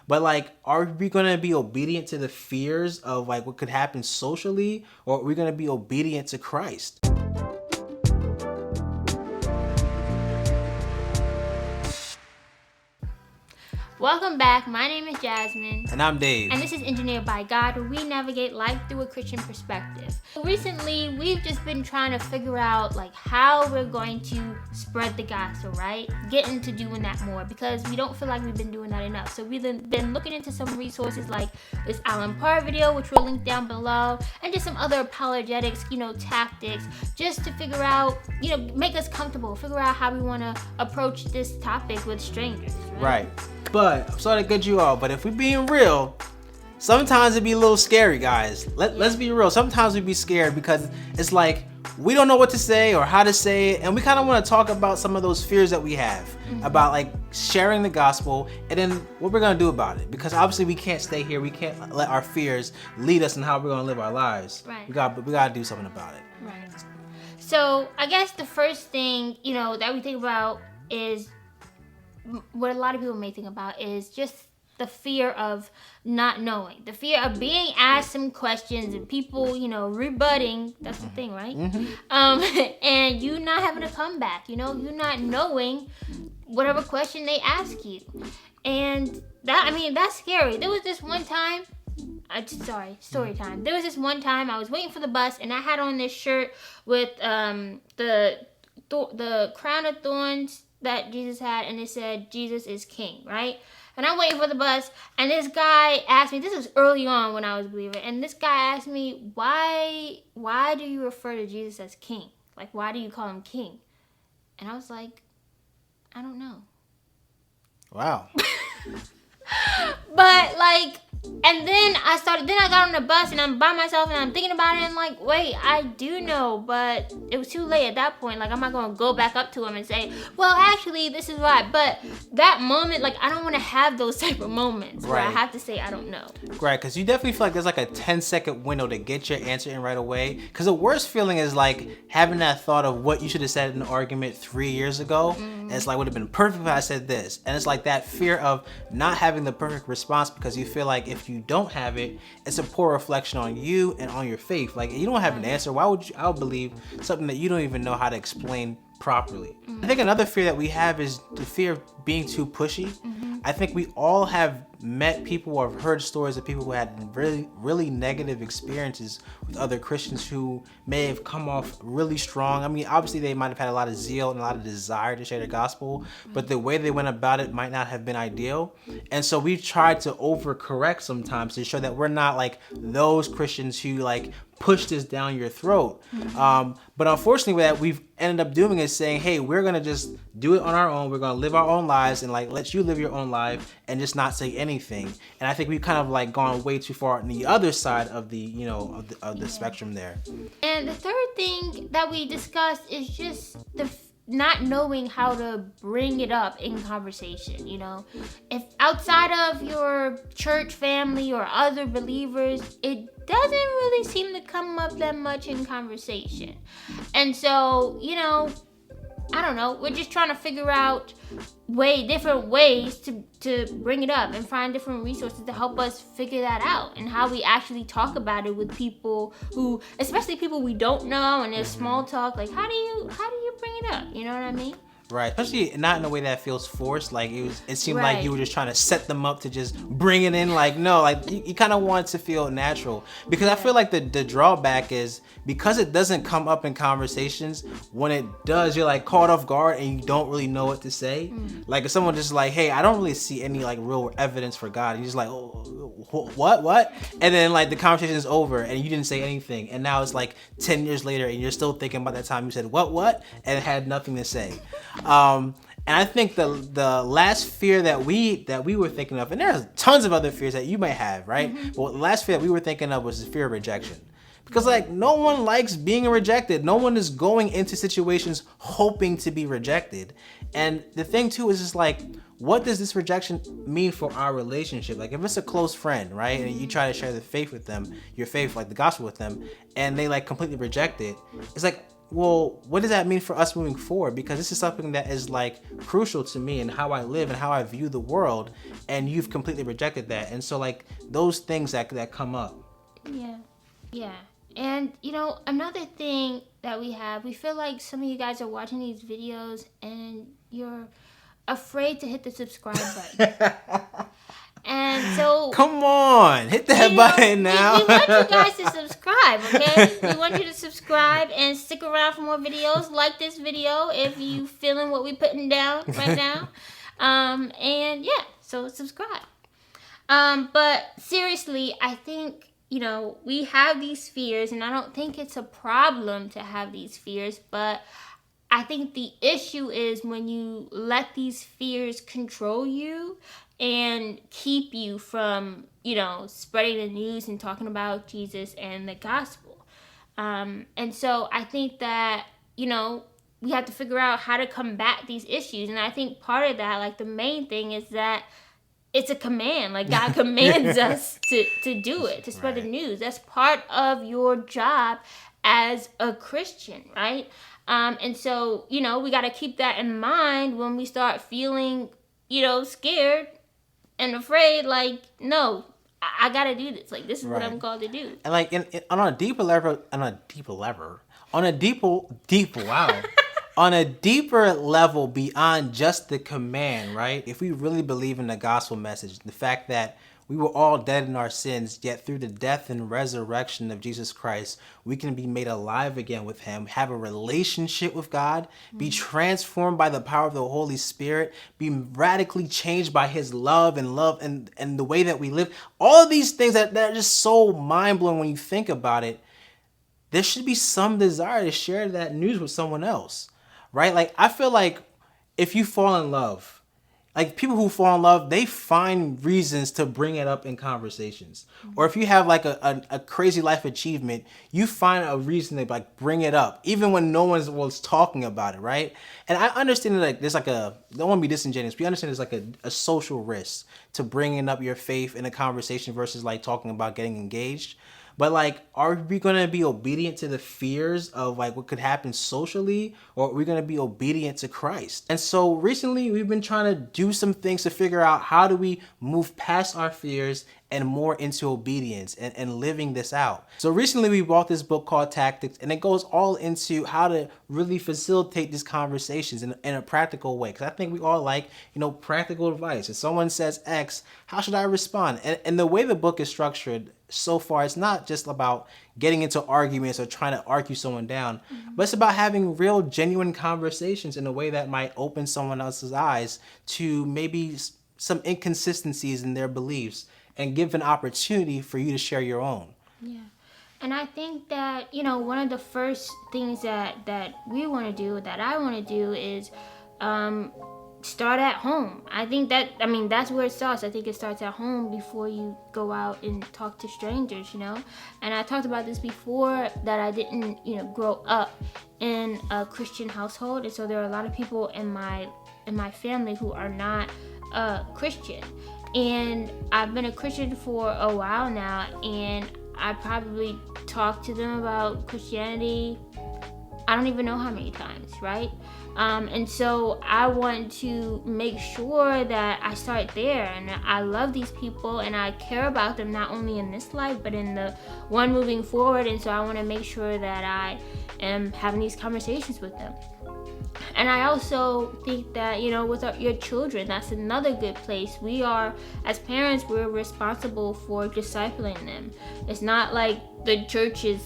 But like, are we going to be obedient to the fears of like what could happen socially, or are we going to be obedient to Christ? Welcome back. My name is Jasmine. And I'm Dave. And this is Engineered by God, where we navigate life through a Christian perspective. Recently, we've just been trying to figure out like how we're going to spread the gospel, right? Get into doing that more because we don't feel like we've been doing that enough. So we've been looking into some resources like this Alan Parr video, which we'll link down below, and just some other apologetics, tactics, just to figure out, make us comfortable, figure out how we want to approach this topic with strangers, Right. But I'm sorry to get you off, but if we're being real, sometimes it'd be a little scary, guys. Let's be real. Sometimes we'd be scared because it's like we don't know what to say or how to say it, and we kind of want to talk about some of those fears that we have about like sharing the gospel and then what we're gonna do about it. Because obviously we can't stay here. We can't let our fears lead us in how we're gonna live our lives. Right. We gotta do something about it. Right. So I guess the first thing that we think about is what a lot of people may think about is just the fear of not knowing, the fear of being asked some questions and people, rebutting. That's the thing, right? And you not having a comeback, you not knowing whatever question they ask you. And that's scary. There was this one time, story time. There was this one time I was waiting for the bus and I had on this shirt with the crown of thorns that Jesus had, and it said Jesus is King, right? And I'm waiting for the bus, and this guy asked me, this was early on when I was a believer, and this guy asked me, why do you refer to Jesus as King? Like, why do you call him King? And I was like, I don't know. Wow. But like, and then I got on the bus and I'm by myself and I'm thinking about it and like, wait, I do know, but it was too late at that point. Like, I'm not going to go back up to him and say, well, actually, this is why. But that moment, like, I don't want to have those type of moments where I have to say, I don't know. Right, because you definitely feel like there's like a 10-second window to get your answer in right away. Because the worst feeling is like having that thought of what you should have said in an argument 3 years ago. And it's like, would have been perfect if I said this. And it's like that fear of not having the perfect response because you feel like if you don't have it, it's a poor reflection on you and on your faith. Like, you don't have an answer. Why would I would believe something that you don't even know how to explain properly? I think another fear that we have is the fear of being too pushy. I think we all have met people or have heard stories of people who had really, really negative experiences with other Christians who may have come off really strong. I mean, obviously they might have had a lot of zeal and a lot of desire to share the gospel, but the way they went about it might not have been ideal. And so we've tried to overcorrect sometimes to show that we're not like those Christians who like push this down your throat. But unfortunately what we've ended up doing is saying, hey, we're going to just do it on our own. We're going to live our own lives and like let you live your own life and just not say anything. And I think we've kind of like gone way too far on the other side of the, of the spectrum there. And the third thing that we discussed is just the not knowing how to bring it up in conversation. If outside of your church family or other believers, it doesn't really seem to come up that much in conversation. And so, I don't know, we're just trying to figure out different ways to bring it up and find different resources to help us figure that out and how we actually talk about it with people who, especially people we don't know, and there's small talk, like how do you bring it up? You know what I mean? Right, especially not in a way that feels forced. Like it seemed like you were just trying to set them up to just bring it in. Like no, like you kind of want it to feel natural. Because I feel like the drawback is because it doesn't come up in conversations. When it does, you're like caught off guard and you don't really know what to say. Like if someone just like, hey, I don't really see any like real evidence for God, and you're just like, oh, what? And then like the conversation is over and you didn't say anything, and now it's like 10 years later and you're still thinking about that time you said what, and had nothing to say. And I think the last fear that we were thinking of, and there's tons of other fears that you may have, right? But the last fear that we were thinking of was the fear of rejection. Because like no one likes being rejected. No one is going into situations hoping to be rejected. And the thing too is just like, what does this rejection mean for our relationship? Like if it's a close friend, right? And you try to share the faith with them, your faith, like the gospel with them, and they like completely reject it. It's like, well, what does that mean for us moving forward? Because this is something that is like crucial to me and how I live and how I view the world, and you've completely rejected that. And so like those things that come up. Yeah. And another thing that we feel like some of you guys are watching these videos and you're afraid to hit the subscribe button. And so, come on, hit that button now. We want you guys to subscribe, okay? We want you to subscribe and stick around for more videos. Like this video if you feeling what we putting down right now. And yeah, so subscribe. But seriously, I think, we have these fears, and I don't think it's a problem to have these fears, but I think the issue is when you let these fears control you and keep you from, spreading the news and talking about Jesus and the gospel. And so I think that, we have to figure out how to combat these issues. And I think part of that, like the main thing is that it's a command. Like God commands us to do it, to spread the news. That's part of your job as a Christian, right? And so, we got to keep that in mind when we start feeling, scared and afraid. Like, no, I got to do this. Like, this is what I'm called to do. And like on a deeper level, on a deeper level beyond just the command, right? If we really believe in the gospel message, the fact that we were all dead in our sins, yet through the death and resurrection of Jesus Christ, we can be made alive again with him, have a relationship with God, be transformed by the power of the Holy Spirit, be radically changed by his love and the way that we live. All of these things that are just so mind-blowing when you think about it. There should be some desire to share that news with someone else, right? Like, I feel like if you fall in love, like people who fall in love, they find reasons to bring it up in conversations. Or if you have like a crazy life achievement, you find a reason to like bring it up, even when no one was talking about it, right? And I understand that like there's like don't want to be disingenuous, but you understand there's like a social risk to bringing up your faith in a conversation versus like talking about getting engaged. But like, are we going to be obedient to the fears of like what could happen socially, or are we going to be obedient to Christ? And so recently we've been trying to do some things to figure out how do we move past our fears and more into obedience and living this out. So recently we bought this book called Tactics, and it goes all into how to really facilitate these conversations in a practical way. Because I think we all like, practical advice. If someone says X, how should I respond? And the way the book is structured so far, it's not just about getting into arguments or trying to argue someone down, but it's about having real, genuine conversations in a way that might open someone else's eyes to maybe some inconsistencies in their beliefs and give an opportunity for you to share your own. Yeah. And I think that, one of the first things that we want to do, that I want to do is start at home. That's where it starts. I think it starts at home before you go out and talk to strangers, And I talked about this before, that I didn't, grow up in a Christian household. And so there are a lot of people in my family who are not Christian. And I've been a Christian for a while now, and I probably talked to them about Christianity, I don't even know how many times, right? And so I want to make sure that I start there, and I love these people and I care about them not only in this life but in the one moving forward. And so I want to make sure that I am having these conversations with them. And I also think that, with your children, that's another good place. We are, as parents, we're responsible for discipling them. It's not like the church's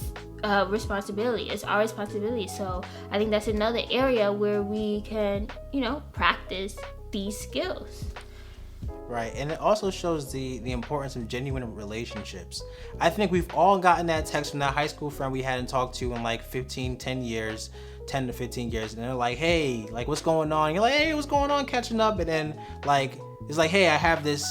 responsibility. It's our responsibility. So I think that's another area where we can, practice these skills. Right, and it also shows the importance of genuine relationships. I think we've all gotten that text from that high school friend we hadn't talked to in like 10 to 15 years, and they're like, hey, like, what's going on? And you're like, hey, what's going on? Catching up. And then like, it's like, hey, I have this,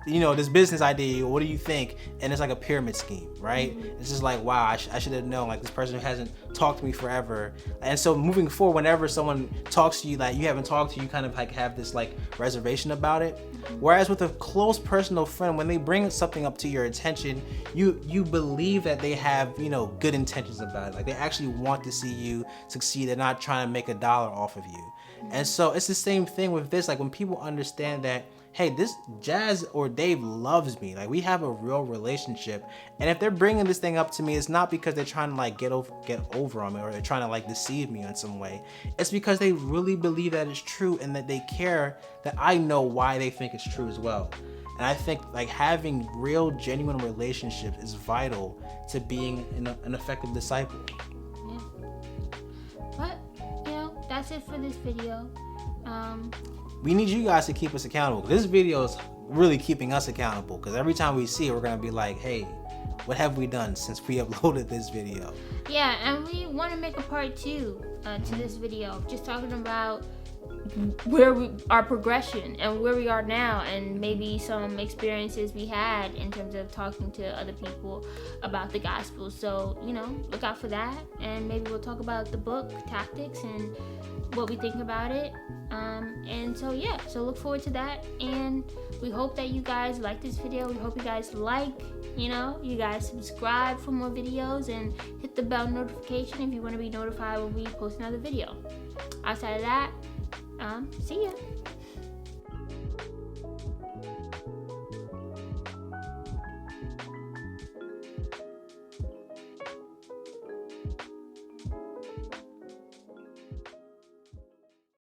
this business idea, what do you think? And it's like a pyramid scheme, right? Mm-hmm. It's just like, wow, I should have known, like, this person hasn't talked to me forever. And so moving forward, whenever someone talks to you that you haven't talked to, you kind of like have this like reservation about it. Whereas with a close personal friend, when they bring something up to your attention, you believe that they have, you know, good intentions about it. Like they actually want to see you succeed. They're not trying to make $1 off of you. And so it's the same thing with this. Like when people understand that, hey, this Jazz or Dave loves me. Like we have a real relationship. And if they're bringing this thing up to me, it's not because they're trying to like get over on me or they're trying to like deceive me in some way. It's because they really believe that it's true and that they care that I know why they think it's true as well. And I think like having real, genuine relationships is vital to being an effective disciple. Yeah. But, you know, that's it for this video. We need you guys to keep us accountable. This video is really keeping us accountable because every time we see it, we're going to be like, hey, what have we done since we uploaded this video? Yeah, and we want to make a part 2 to this video, just talking about our progression and where we are now, and maybe some experiences we had in terms of talking to other people about the gospel. So, you know, look out for that, and maybe we'll talk about the book Tactics and what we think about it. And so yeah, so look forward to that, and we hope that you guys like this video. We hope you guys you guys subscribe for more videos and hit the bell notification if you want to be notified when we post another video. Outside of that, see ya.